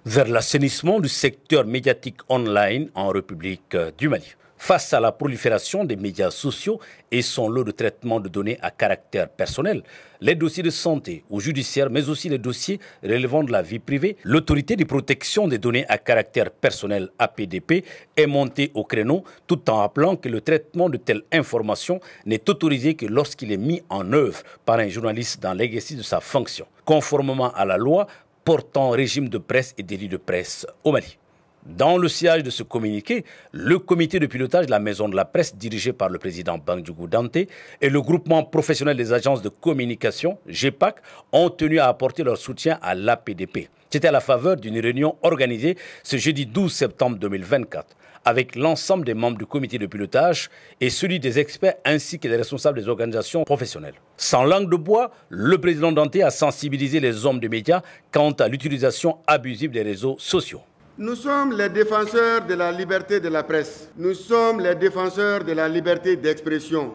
vers l'assainissement du secteur médiatique online en République du Mali. Face à la prolifération des médias sociaux et son lot de traitement de données à caractère personnel, les dossiers de santé ou judiciaire, mais aussi les dossiers relevant de la vie privée, l'autorité de protection des données à caractère personnel APDP est montée au créneau tout en rappelant que le traitement de telles informations n'est autorisé que lorsqu'il est mis en œuvre par un journaliste dans l'exercice de sa fonction, conformément à la loi portant régime de presse et délit de presse au Mali. Dans le sillage de ce communiqué, le comité de pilotage de la Maison de la Presse, dirigé par le président Bandjougou Dante, et le groupement professionnel des agences de communication, GEPAC, ont tenu à apporter leur soutien à l'APDP. C'était à la faveur d'une réunion organisée ce jeudi 12 septembre 2024, avec l'ensemble des membres du comité de pilotage et celui des experts ainsi que des responsables des organisations professionnelles. Sans langue de bois, le président Dante a sensibilisé les hommes de médias quant à l'utilisation abusive des réseaux sociaux. Nous sommes les défenseurs de la liberté de la presse. Nous sommes les défenseurs de la liberté d'expression.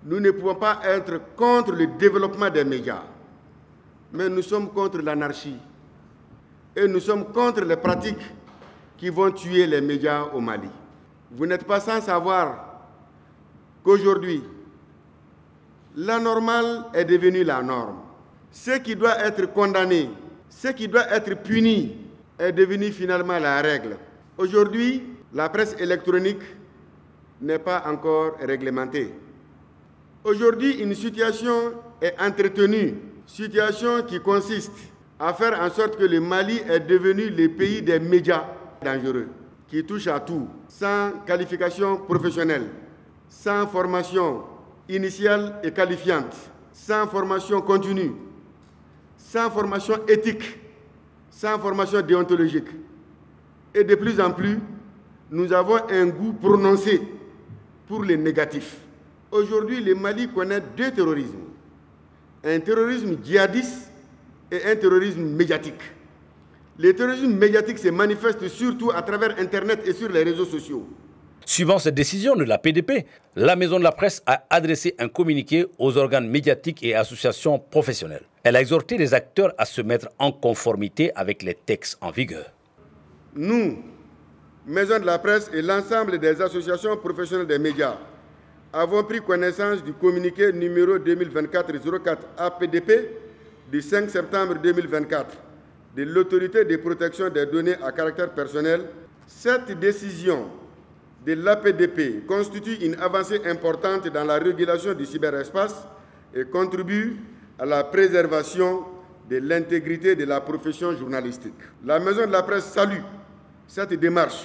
Nous ne pouvons pas être contre le développement des médias, mais nous sommes contre l'anarchie. Et nous sommes contre les pratiques qui vont tuer les médias au Mali. Vous n'êtes pas sans savoir qu'aujourd'hui, l'anormal est devenu la norme. Ce qui doit être condamné, ce qui doit être puni, est devenu finalement la règle. Aujourd'hui, la presse électronique n'est pas encore réglementée. Aujourd'hui, une situation est entretenue, situation qui consiste à faire en sorte que le Mali est devenu le pays des médias dangereux, qui touche à tout, sans qualification professionnelle, sans formation initiale et qualifiante, sans formation continue, sans formation éthique, sans formation déontologique. Et de plus en plus, nous avons un goût prononcé pour les négatifs. Aujourd'hui, le Mali connaît deux terrorismes. Un terrorisme djihadiste et un terrorisme médiatique. Le terrorisme médiatique se manifeste surtout à travers Internet et sur les réseaux sociaux. Suivant cette décision de la PDP, la Maison de la Presse a adressé un communiqué aux organes médiatiques et associations professionnelles. Elle a exhorté les acteurs à se mettre en conformité avec les textes en vigueur. Nous, Maison de la Presse et l'ensemble des associations professionnelles des médias, avons pris connaissance du communiqué numéro 2024-04 APDP du 5 septembre 2024 de l'Autorité de protection des données à caractère personnel. Cette décision de l'APDP constitue une avancée importante dans la régulation du cyberespace et contribue à la préservation de l'intégrité de la profession journalistique. La Maison de la Presse salue cette démarche,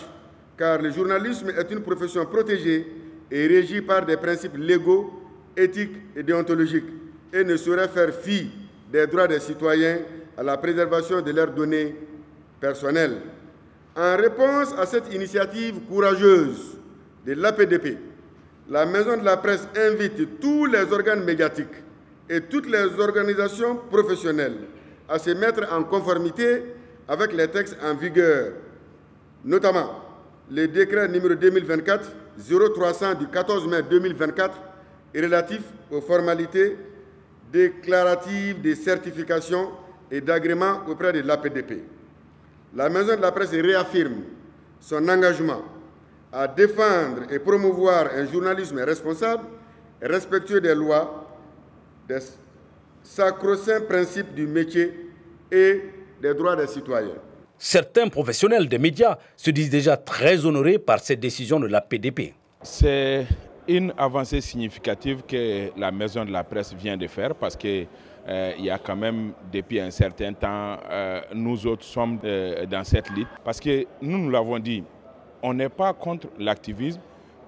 car le journalisme est une profession protégée et régie par des principes légaux, éthiques et déontologiques, et ne saurait faire fi des droits des citoyens à la préservation de leurs données personnelles. En réponse à cette initiative courageuse de l'APDP, la Maison de la Presse invite tous les organes médiatiques et toutes les organisations professionnelles à se mettre en conformité avec les textes en vigueur, notamment le décret numéro 2024-0300 du 14 mai 2024 relatif aux formalités déclaratives de certification et d'agrément auprès de l'APDP. La Maison de la Presse réaffirme son engagement à défendre et promouvoir un journalisme responsable, respectueux des lois, des sacro-saints principes du métier et des droits des citoyens. Certains professionnels des médias se disent déjà très honorés par cette décision de la PDP. C'est une avancée significative que la Maison de la Presse vient de faire parce que il y a quand même, depuis un certain temps, nous autres sommes dans cette lutte. Parce que nous l'avons dit, on n'est pas contre l'activisme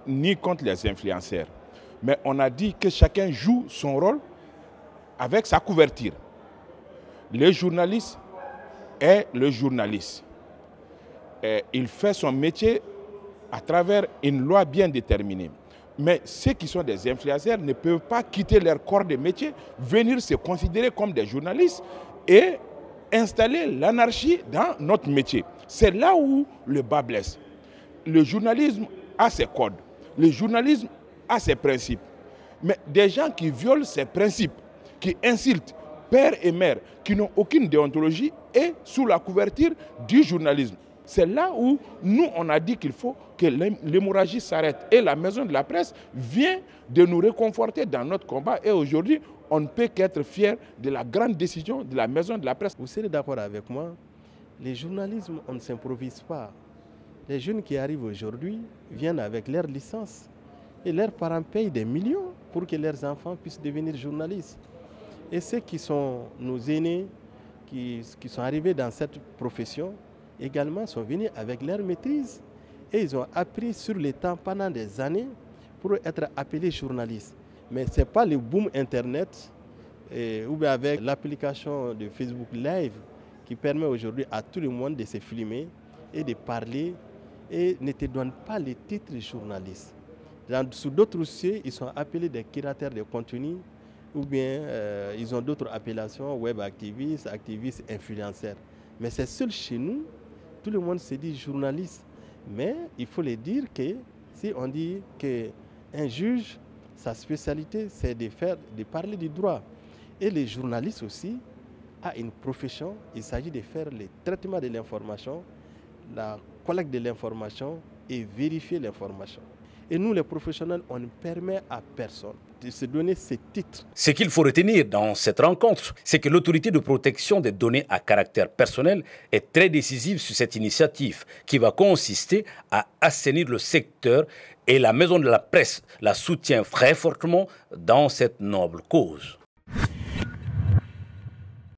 ni contre les influenceurs. Mais on a dit que chacun joue son rôle avec sa couverture. Le journaliste est le journaliste. Il fait son métier à travers une loi bien déterminée. Mais ceux qui sont des influenceurs ne peuvent pas quitter leur corps de métier, venir se considérer comme des journalistes et installer l'anarchie dans notre métier. C'est là où le bas blesse. Le journalisme a ses codes, le journalisme a ses principes. Mais des gens qui violent ces principes, qui insultent pères et mères qui n'ont aucune déontologie et sous la couverture du journalisme. C'est là où nous, on a dit qu'il faut que l'hémorragie s'arrête. Et la maison de la presse vient de nous réconforter dans notre combat. Et aujourd'hui, on ne peut qu'être fier de la grande décision de la maison de la presse. Vous serez d'accord avec moi, les journalismes, on ne s'improvise pas. Les jeunes qui arrivent aujourd'hui viennent avec leur licence. Et leurs parents payent des millions pour que leurs enfants puissent devenir journalistes. Et ceux qui sont nos aînés, qui sont arrivés dans cette profession, également sont venus avec leur maîtrise. Et ils ont appris sur le temps pendant des années pour être appelés journalistes. Mais ce n'est pas le boom Internet ou bien avec l'application de Facebook Live qui permet aujourd'hui à tout le monde de se filmer et de parler et ne te donne pas les titres journalistes. Sous d'autres dossiers, ils sont appelés des curateurs de contenu ou bien ils ont d'autres appellations, web activistes, activistes, influenceurs. Mais c'est seul chez nous, tout le monde se dit journaliste. Mais il faut le dire que si on dit qu'un juge, sa spécialité, c'est de parler du droit. Et les journalistes aussi ont une profession, il s'agit de faire le traitement de l'information, la collecte de l'information et vérifier l'information. Et nous, les professionnels, on ne permet à personne de se donner ces titres. Ce qu'il faut retenir dans cette rencontre, c'est que l'autorité de protection des données à caractère personnel est très décisive sur cette initiative qui va consister à assainir le secteur et la maison de la presse la soutient très fortement dans cette noble cause.